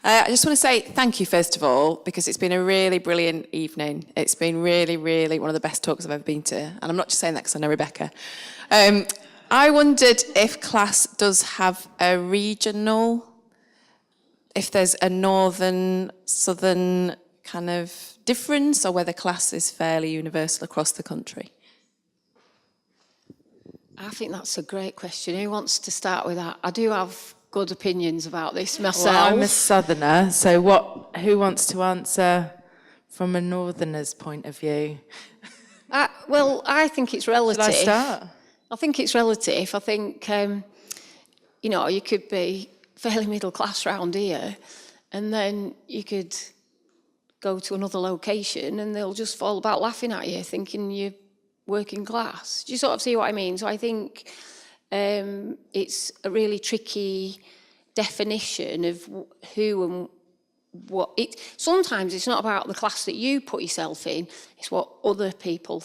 I just want to say thank you, first of all, because it's been a really brilliant evening. It's been really, really one of the best talks I've ever been to. And I'm not just saying that because I know Rebecca. I wondered if class does have a regional, if there's a northern, southern kind of difference, or whether class is fairly universal across the country. I think that's a great question. Who wants to start with that? I do have good opinions about this myself. Well, I'm a southerner, so who wants to answer from a northerner's point of view? Well, I think it's relative. Should I start? I think it's relative. I think, you could be fairly middle class round here, and then you could go to another location and they'll just fall about laughing at you, thinking you're working class. Do you sort of see what I mean? So I think it's a really tricky definition of who and what. Sometimes it's not about the class that you put yourself in, it's what other people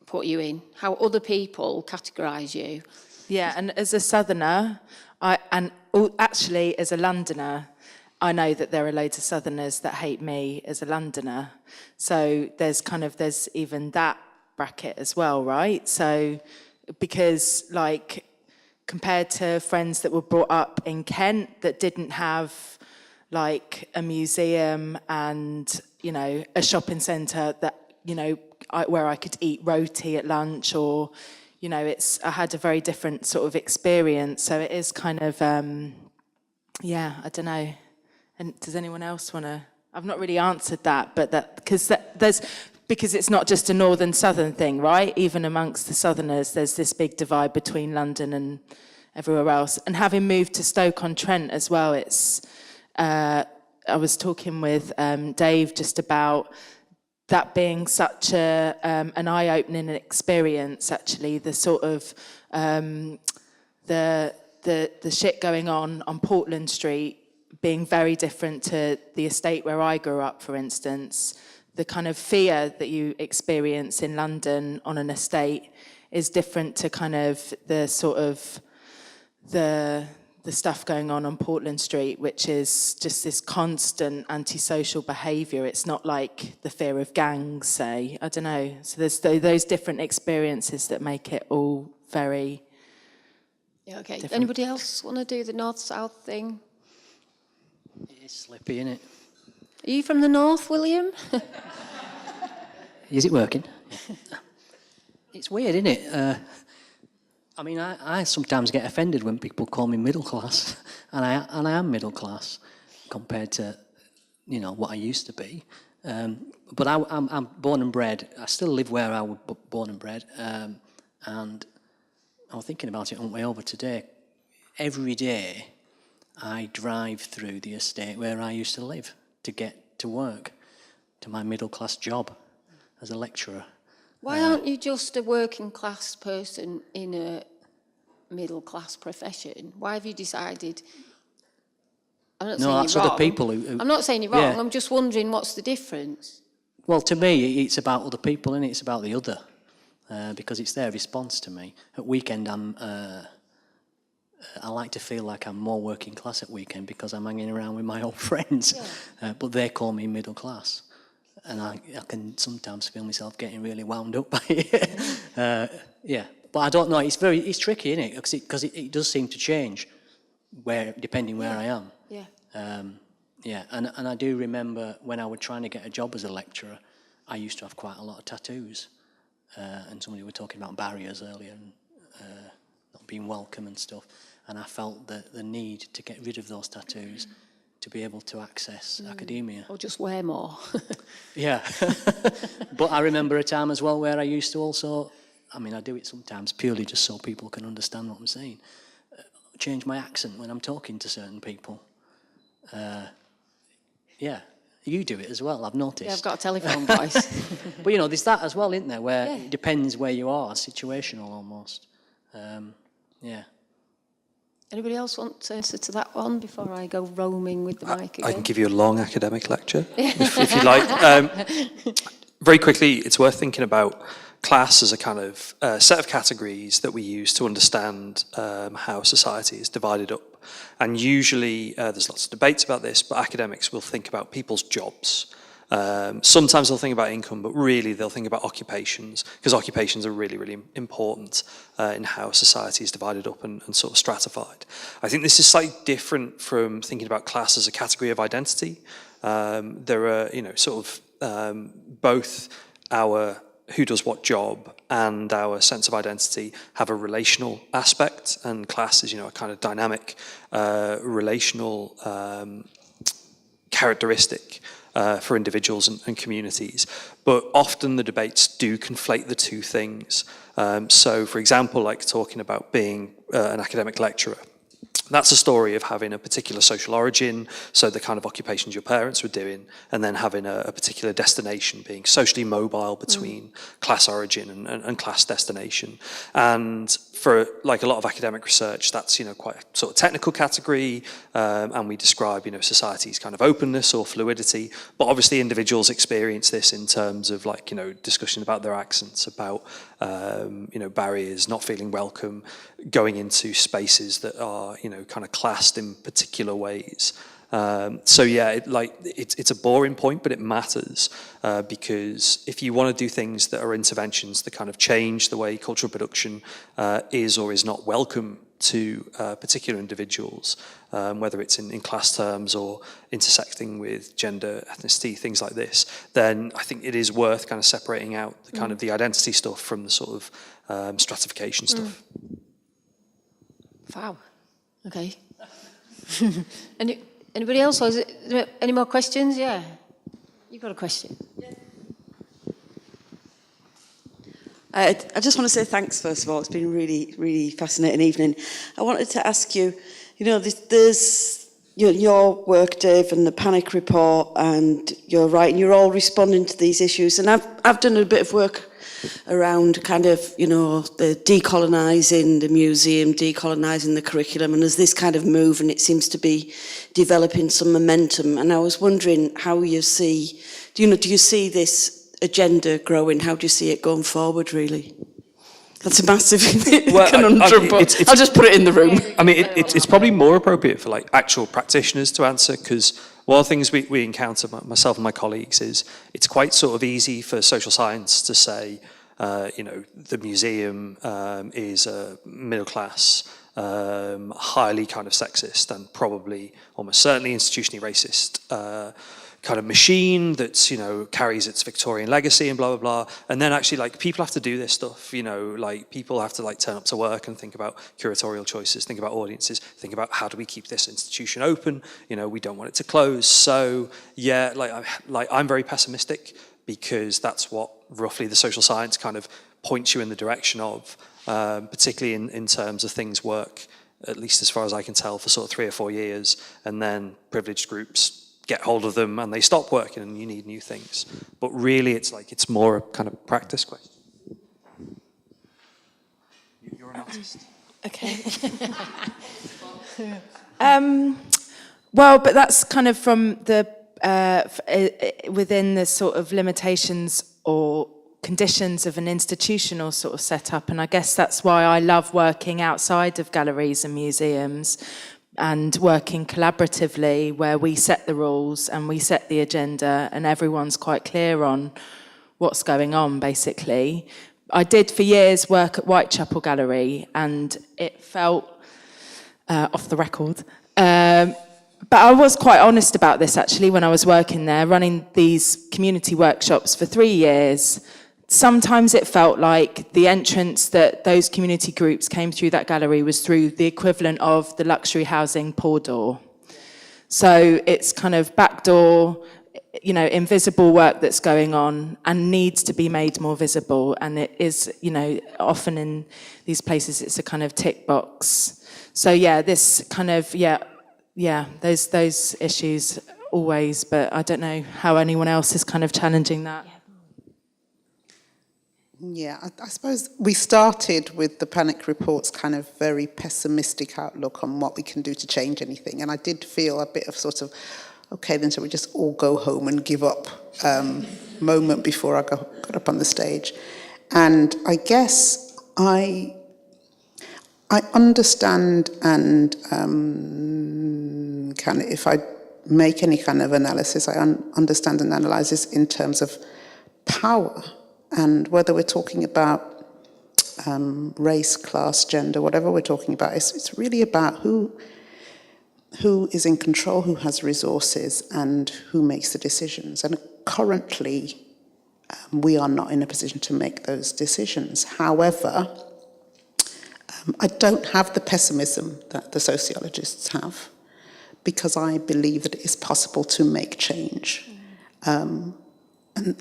put you in, how other people categorise you. Yeah, and as a southerner, actually as a Londoner, I know that there are loads of southerners that hate me as a Londoner. So there's even that bracket as well, right? So because compared to friends that were brought up in Kent that didn't have a museum and, a shopping centre that, where I could eat roti at lunch, or, I had a very different sort of experience. So it is kind of, I don't know. And does anyone else want to? I've not really answered that, but because it's not just a northern southern thing, right? Even amongst the southerners, there's this big divide between London and everywhere else. And having moved to Stoke-on-Trent as well, I was talking with Dave just about that being such an eye-opening experience. Actually, the sort of the shit going on Portland Street being very different to the estate where I grew up, for instance. The kind of fear that you experience in London on an estate is different to kind of the sort of the stuff going on Portland Street, which is just this constant antisocial behaviour. It's not like the fear of gangs, say. I don't know. So there's those different experiences that make it all very different. Anybody else want to do the north-south thing? It's slippy, isn't it? Are you from the north, William? Is it working? It's weird, isn't it? I sometimes get offended when people call me middle class, and I am middle class compared to, what I used to be. But I'm born and bred. I still live where I was born and bred, and I was thinking about it on the way over today. Every day, I drive through the estate where I used to live to get to work, to my middle class job as a lecturer. Why aren't you just a working class person in a middle class profession? Why have you decided? I'm not saying that's you're wrong. Other people who I'm not saying you're wrong. Yeah. I'm just wondering what's the difference. Well, to me, it's about other people, and it's about the other, because it's their response to me. At weekend, I like to feel like I'm more working class at weekend because I'm hanging around with my old friends, but they call me middle class. And I can sometimes feel myself getting really wound up by it. But I don't know. It's tricky, isn't it? Because it does seem to change depending where I am. And I do remember when I was trying to get a job as a lecturer, I used to have quite a lot of tattoos. And somebody were talking about barriers earlier and not being welcome and stuff. And I felt the need to get rid of those tattoos to be able to access academia. Or just wear more. Yeah. But I remember a time as well where I used to also, I do it sometimes purely just so people can understand what I'm saying, change my accent when I'm talking to certain people. You do it as well, I've noticed. Yeah, I've got a telephone voice. But, there's that as well, isn't there, where it depends where you are, situational almost. Anybody else want to answer to that one before I go roaming with the mic again? I can give you a long academic lecture, if you like. Very quickly, it's worth thinking about class as a kind of set of categories that we use to understand how society is divided up. And usually there's lots of debates about this, but academics will think about people's jobs. Sometimes they'll think about income, but really they'll think about occupations, because occupations are really, really important in how society is divided up and sort of stratified. I think this is slightly different from thinking about class as a category of identity. There are, sort of both our who does what job and our sense of identity have a relational aspect, and class is, a kind of dynamic, relational characteristic for individuals and communities. But often the debates do conflate the two things. So, for example, like talking about being an academic lecturer, that's a story of having a particular social origin, so the kind of occupations your parents were doing, and then having a particular destination, being socially mobile between class origin and class destination. And for like a lot of academic research, that's quite a sort of technical category, and we describe society's kind of openness or fluidity. But obviously, individuals experience this in terms of like discussion about their accents, about barriers, not feeling welcome, going into spaces that are kind of classed in particular ways. So yeah, it's a boring point, but it matters because if you want to do things that are interventions that kind of change the way cultural production is or is not welcome to particular individuals, whether it's in class terms or intersecting with gender, ethnicity, things like this, then I think it is worth kind of separating out the kind of the identity stuff from the sort of stratification stuff. Wow. Okay. Anybody else? Or is it, any more questions? Yeah. You got a question? I just want to say thanks, first of all. It's been a really, really fascinating evening. I wanted to ask you, there's your work, Dave, and the Panic Report, and you're writing, you're all responding to these issues. And I've done a bit of work around kind of, the decolonising the museum, decolonising the curriculum, and there's this kind of move, and it seems to be developing some momentum. And I was wondering how you see, do you see this agenda growing? How do you see it going forward, really? That's a massive conundrum, but I'll just put it in the room. I mean, it's probably more appropriate for like actual practitioners to answer, because one of the things we encounter, myself and my colleagues, is it's quite sort of easy for social science to say, the museum is a middle class, highly kind of sexist and probably almost certainly institutionally racist kind of machine that's, carries its Victorian legacy and blah, blah, blah. And then actually, like, people have to do this stuff, like, people have to, like, turn up to work and think about curatorial choices, think about audiences, think about how do we keep this institution open? We don't want it to close. So, yeah, I'm very pessimistic because that's what roughly the social science kind of points you in the direction of, particularly in terms of things work, at least as far as I can tell, for sort of 3 or 4 years, and then privileged groups get hold of them and they stop working and you need new things. But really it's more a kind of practice question. You're an artist. Okay. Well, but that's kind of from the within the sort of limitations or conditions of an institutional sort of setup, and I guess that's why I love working outside of galleries and museums and working collaboratively, where we set the rules and we set the agenda and everyone's quite clear on what's going on, basically. I did for years work at Whitechapel Gallery, and it felt, off the record, but I was quite honest about this actually when I was working there, running these community workshops for 3 years. Sometimes it felt like the entrance that those community groups came through that gallery was through the equivalent of the luxury housing pour door. So it's kind of backdoor, invisible work that's going on and needs to be made more visible. And it is, often in these places, it's a kind of tick box. So yeah, this kind of, those issues always, but I don't know how anyone else is kind of challenging that. Yeah, I suppose we started with the Panic Report's kind of very pessimistic outlook on what we can do to change anything. And I did feel a bit of sort of, okay, then shall we just all go home and give up moment before I got up on the stage. And I guess I understand and if I make any kind of analysis, I understand and analyze this in terms of power, and whether we're talking about race, class, gender, whatever we're talking about, it's really about who is in control, who has resources, and who makes the decisions. And currently, we are not in a position to make those decisions. However, I don't have the pessimism that the sociologists have, because I believe that it is possible to make change. And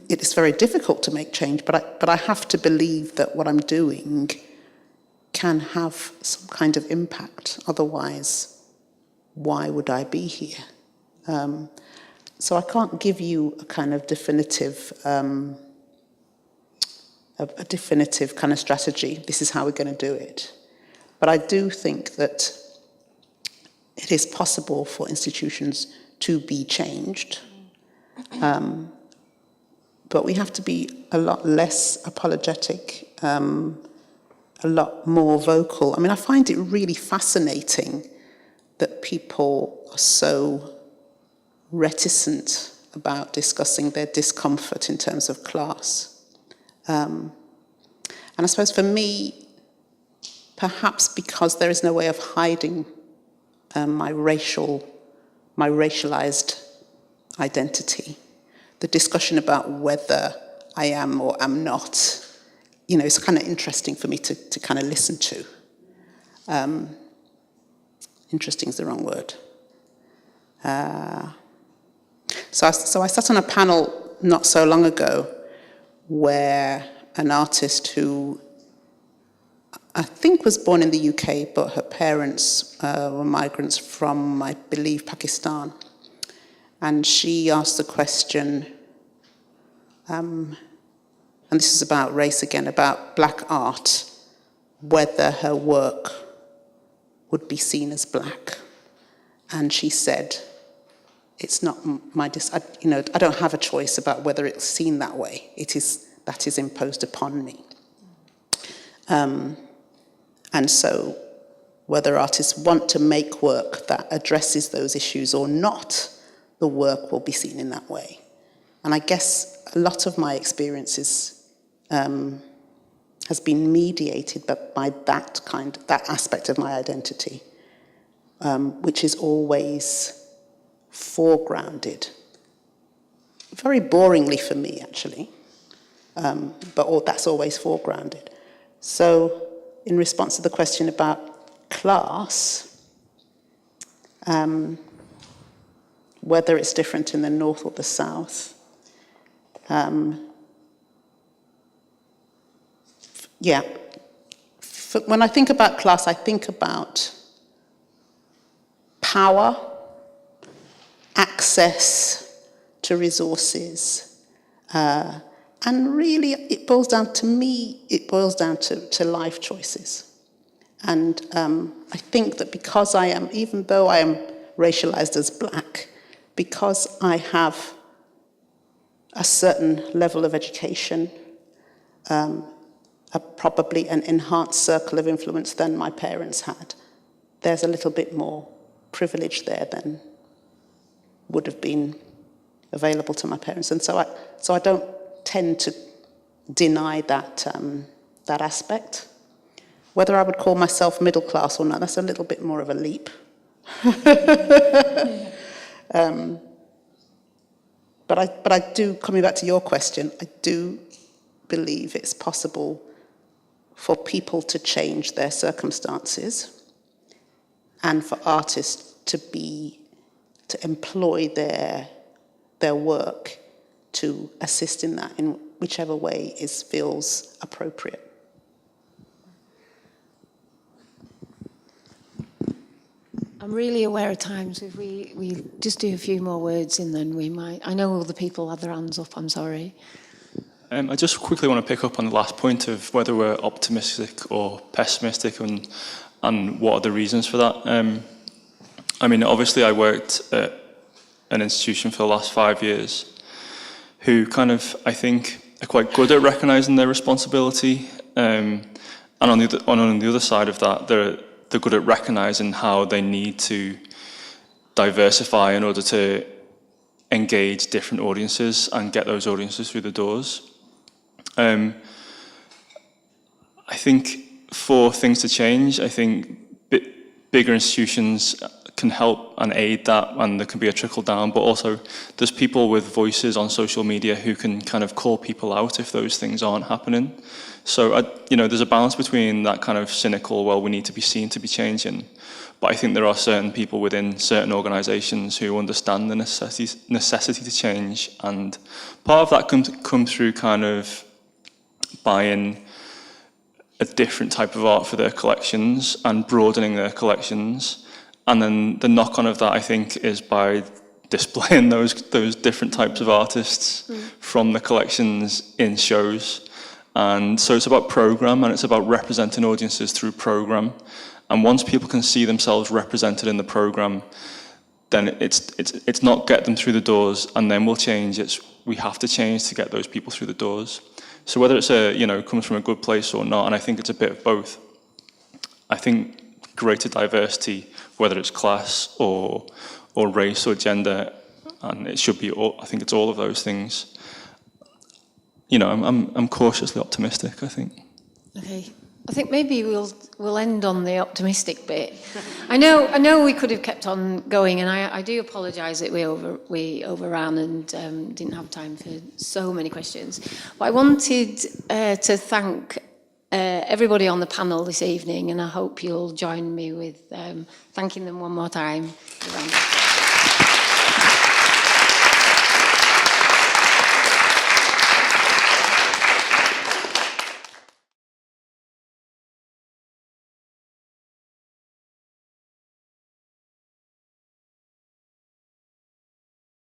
it is very difficult to make change, but I have to believe that what I'm doing can have some kind of impact. Otherwise, why would I be here? So I can't give you a kind of definitive, a definitive kind of strategy. This is how we're going to do it. But I do think that it is possible for institutions to be changed. But we have to be a lot less apologetic, a lot more vocal. I mean, I find it really fascinating that people are so reticent about discussing their discomfort in terms of class. And I suppose for me, perhaps because there is no way of hiding my racialized identity, the discussion about whether I am or am not, it's kind of interesting for me to kind of listen to. Interesting is the wrong word. So I sat on a panel not so long ago where an artist who I think was born in the UK, but her parents were migrants from, I believe, Pakistan. And she asked the question, and this is about race again, about black art, whether her work would be seen as black. And she said, it's not my, I don't have a choice about whether it's seen that way. That is imposed upon me. And so whether artists want to make work that addresses those issues or not, the work will be seen in that way. And I guess a lot of my experiences has been mediated by that aspect of my identity, which is always foregrounded. Very boringly for me, actually, but that's always foregrounded. So in response to the question about class, whether it's different in the north or the south, when I think about class, I think about power, access to resources, and really it boils down to life choices. And I think that because I am, even though I am racialized as black, because I have a certain level of education, probably an enhanced circle of influence than my parents had, there's a little bit more privilege there than would have been available to my parents. And so I don't tend to deny that aspect. Whether I would call myself middle class or not, that's a little bit more of a leap. But I do, coming back to your question, I do believe it's possible for people to change their circumstances and for artists to employ their work to assist in that in whichever way feels appropriate. I'm really aware of times if we just do a few more words and then we might. I know other people have their hands up, I'm sorry. I just quickly want to pick up on the last point of whether we're optimistic or pessimistic and what are the reasons for that. I mean, obviously I worked at an institution for the last 5 years who kind of, I think, are quite good at recognising their responsibility, and on the other side of that, they're good at recognising how they need to diversify in order to engage different audiences and get those audiences through the doors. I think for things to change, I think bigger institutions can help and aid that, and there can be a trickle down, but also there's people with voices on social media who can kind of call people out if those things aren't happening. So, there's a balance between that kind of cynical, well, we need to be seen to be changing, but I think there are certain people within certain organisations who understand the necessity to change, and part of that can come through kind of buying a different type of art for their collections and broadening their collections. And then the knock-on of that, I think, is by displaying those different types of artists from the collections in shows. And so it's about programme, and it's about representing audiences through programme. And once people can see themselves represented in the programme, then it's not get them through the doors and then we'll change. It's we have to change to get those people through the doors. So whether it's comes from a good place or not, and I think it's a bit of both. I think greater diversity, whether it's class or race or gender, and it should be all, I think it's all of those things. I'm cautiously optimistic, I think. Okay. I think maybe we'll end on the optimistic bit. I know we could have kept on going, and I do apologise that we overran and didn't have time for so many questions. But I wanted to thank everybody on the panel this evening, and I hope you'll join me with thanking them one more time.